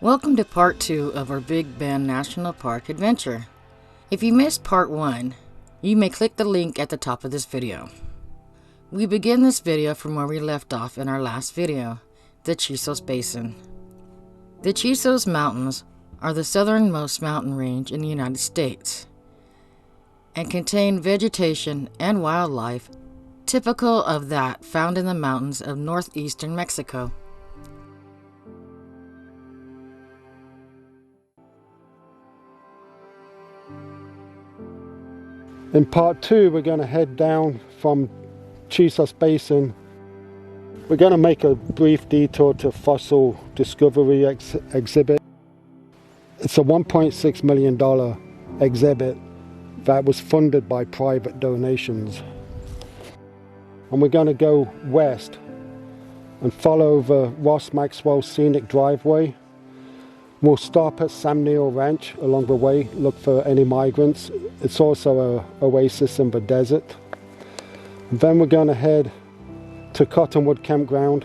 Welcome to part 2 of our Big Bend National Park adventure. If you missed part 1, you may click the link at the top of this video. We begin this video from where we left off in our last video, the Chisos Basin. The Chisos Mountains are the southernmost mountain range in the United States and contain vegetation and wildlife typical of that found in the mountains of northeastern Mexico. In part 2, we're going to head down from Chisos Basin. We're going to make a brief detour to Fossil Discovery exhibit. It's a $1.6 million exhibit that was funded by private donations. And we're going to go west and follow the Ross Maxwell Scenic Driveway. We'll stop at Sam Neil Ranch along the way, look for any migrants. It's also an oasis in the desert. And then we're going to head to Cottonwood Campground,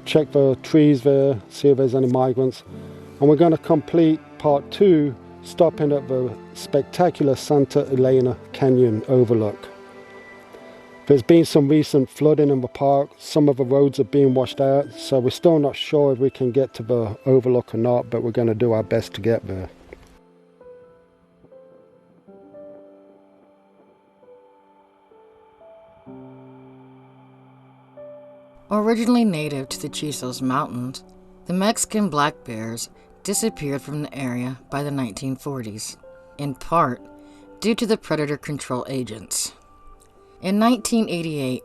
check the trees there, see if there's any migrants. And we're going to complete part 2, stopping at the spectacular Santa Elena Canyon overlook. There's been some recent flooding in the park. Some of the roads are being washed out, so we're still not sure if we can get to the overlook or not, but we're going to do our best to get there. Originally native to the Chisos Mountains, the Mexican black bears disappeared from the area by the 1940s, in part due to the predator control agents. In 1988,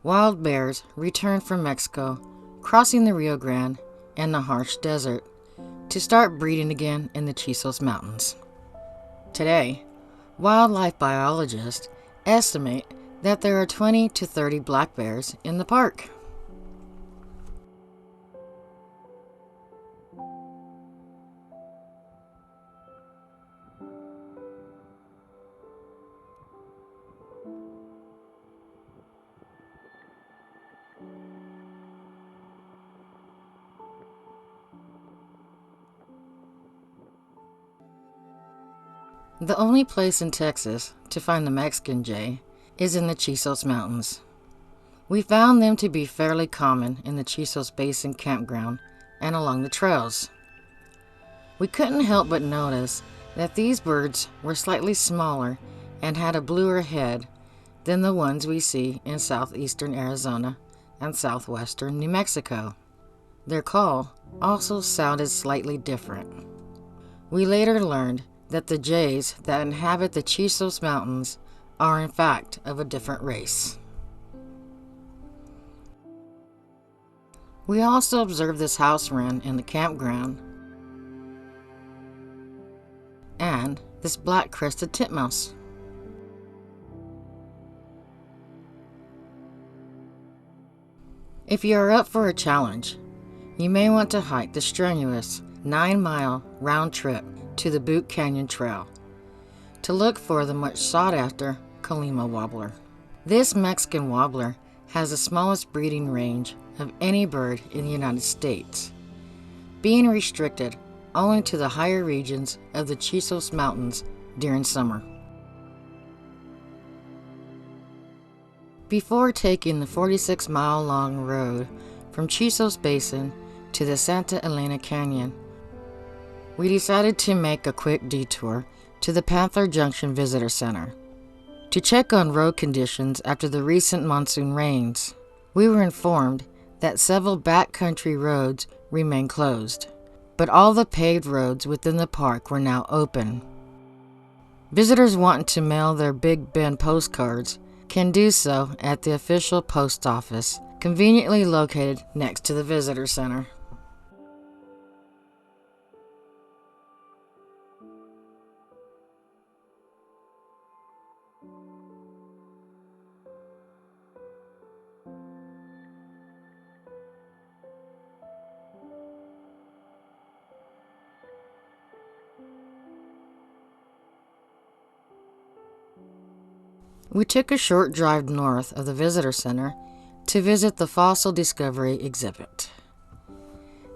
wild bears returned from Mexico, crossing the Rio Grande and the harsh desert, to start breeding again in the Chisos Mountains. Today, wildlife biologists estimate that there are 20 to 30 black bears in the park. The only place in Texas to find the Mexican jay is in the Chisos Mountains. We found them to be fairly common in the Chisos Basin campground and along the trails. We couldn't help but notice that these birds were slightly smaller and had a bluer head than the ones we see in southeastern Arizona and southwestern New Mexico. Their call also sounded slightly different. We later learned that the jays that inhabit the Chisos Mountains are in fact of a different race. We also observed this house wren in the campground and this black-crested titmouse. If you are up for a challenge, you may want to hike the strenuous 9-mile round trip to the Boot Canyon Trail to look for the much sought-after Colima warbler. This Mexican warbler has the smallest breeding range of any bird in the United States, being restricted only to the higher regions of the Chisos Mountains during summer. Before taking the 46-mile-long road from Chisos Basin to the Santa Elena Canyon, we decided to make a quick detour to the Panther Junction Visitor Center to check on road conditions after the recent monsoon rains. We were informed that several backcountry roads remain closed, but all the paved roads within the park were now open. Visitors wanting to mail their Big Bend postcards can do so at the official post office, conveniently located next to the Visitor Center. We took a short drive north of the Visitor Center to visit the Fossil Discovery exhibit.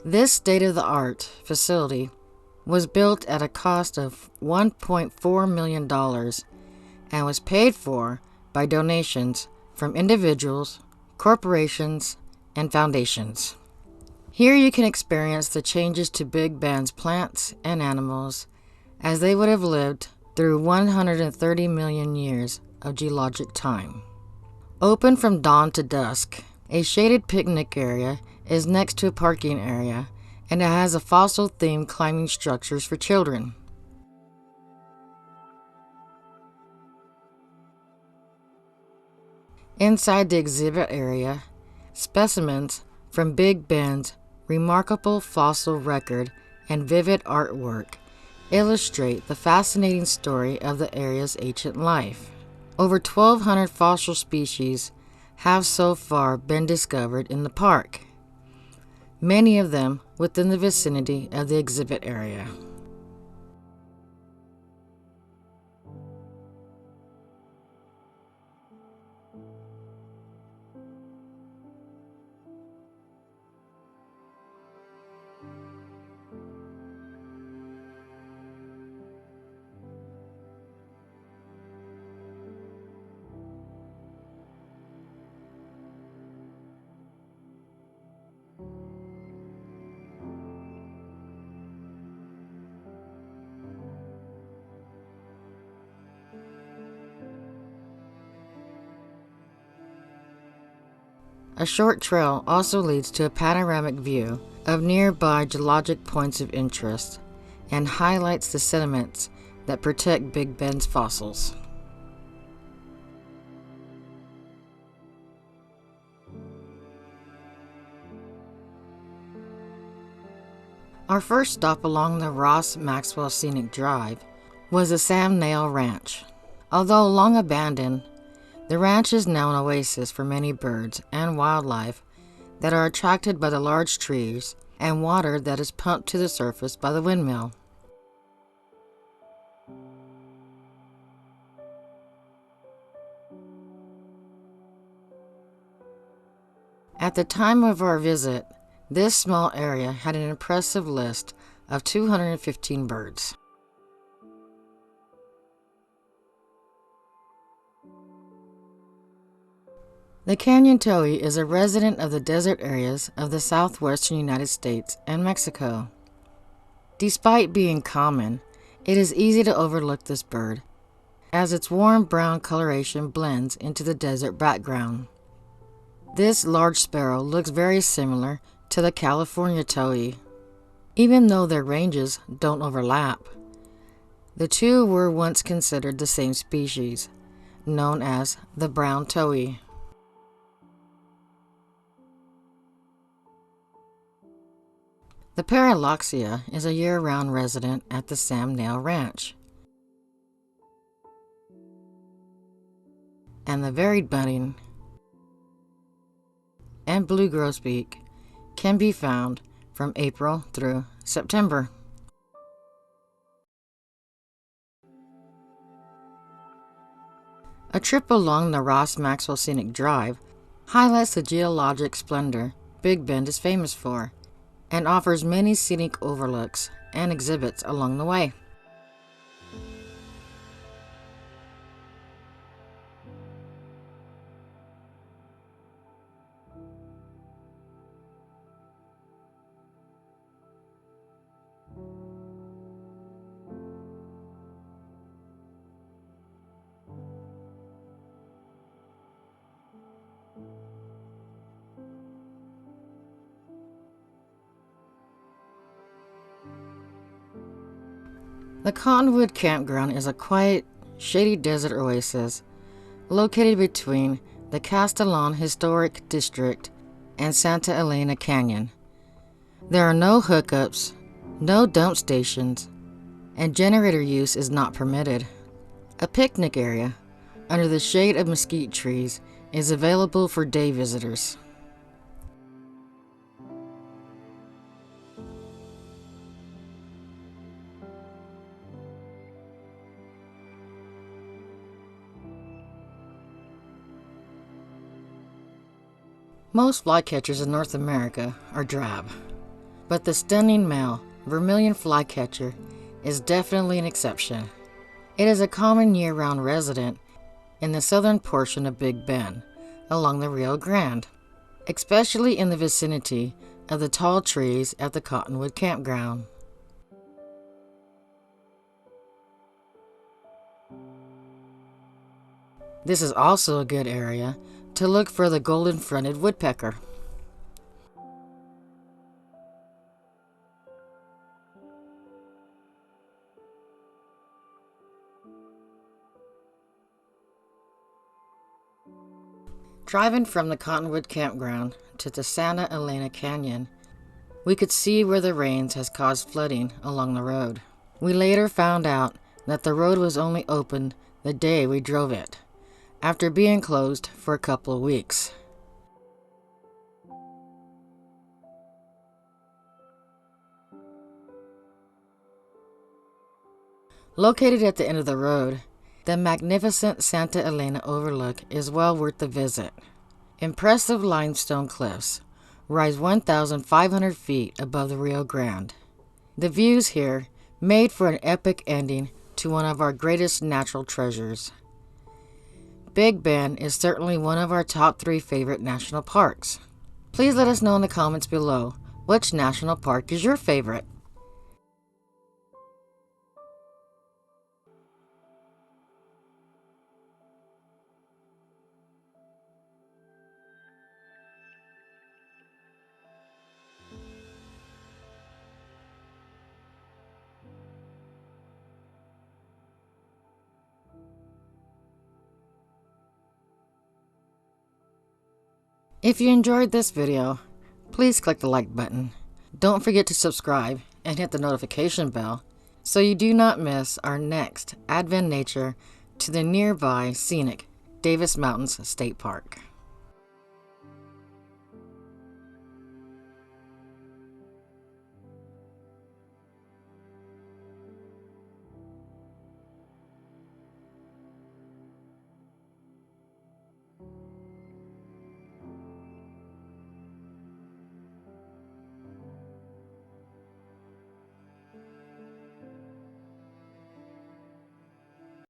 This state-of-the-art facility was built at a cost of $1.4 million and was paid for by donations from individuals, corporations, and foundations. Here you can experience the changes to Big Bend's plants and animals as they would have lived through 130 million years of geologic time. Open from dawn to dusk, a shaded picnic area is next to a parking area, and it has a fossil-themed climbing structures for children. Inside the exhibit area, specimens from Big Bend's remarkable fossil record and vivid artwork illustrate the fascinating story of the area's ancient life. Over 1,200 fossil species have so far been discovered in the park, many of them within the vicinity of the exhibit area. A short trail also leads to a panoramic view of nearby geologic points of interest and highlights the sediments that protect Big Bend's fossils. Our first stop along the Ross Maxwell Scenic Drive was the Sam Nail Ranch. Although long abandoned, the ranch is now an oasis for many birds and wildlife that are attracted by the large trees and water that is pumped to the surface by the windmill. At the time of our visit, this small area had an impressive list of 215 birds. The canyon towhee is a resident of the desert areas of the southwestern United States and Mexico. Despite being common, it is easy to overlook this bird, as its warm brown coloration blends into the desert background. This large sparrow looks very similar to the California towhee, even though their ranges don't overlap. The two were once considered the same species, known as the brown towhee. The Paraloxia is a year-round resident at the Sam Nail Ranch, and the varied bunting and blue grosbeak can be found from April through September. A trip along the Ross Maxwell Scenic Drive highlights the geologic splendor Big Bend is famous for, and offers many scenic overlooks and exhibits along the way. The Cottonwood Campground is a quiet, shady desert oasis located between the Castellon Historic District and Santa Elena Canyon. There are no hookups, no dump stations, and generator use is not permitted. A picnic area under the shade of mesquite trees is available for day visitors. Most flycatchers in North America are drab. but the stunning male vermilion flycatcher is definitely an exception. It is a common year-round resident in the southern portion of Big Bend, along the Rio Grande, especially in the vicinity of the tall trees at the Cottonwood Campground. This is also a good area to look for the golden-fronted woodpecker. Driving from the Cottonwood Campground to the Santa Elena Canyon, we could see where the rains has caused flooding along the road. We later found out that the road was only opened the day we drove it, after being closed for a couple of weeks. Located at the end of the road, the magnificent Santa Elena overlook is well worth the visit. Impressive limestone cliffs rise 1,500 feet above the Rio Grande. The views here made for an epic ending to one of our greatest natural treasures. Big Bend is certainly one of our top 3 favorite national parks. Please let us know in the comments below which national park is your favorite. If you enjoyed this video, please click the like button. Don't forget to subscribe and hit the notification bell so you do not miss our next adventure to the nearby scenic Davis Mountains State Park.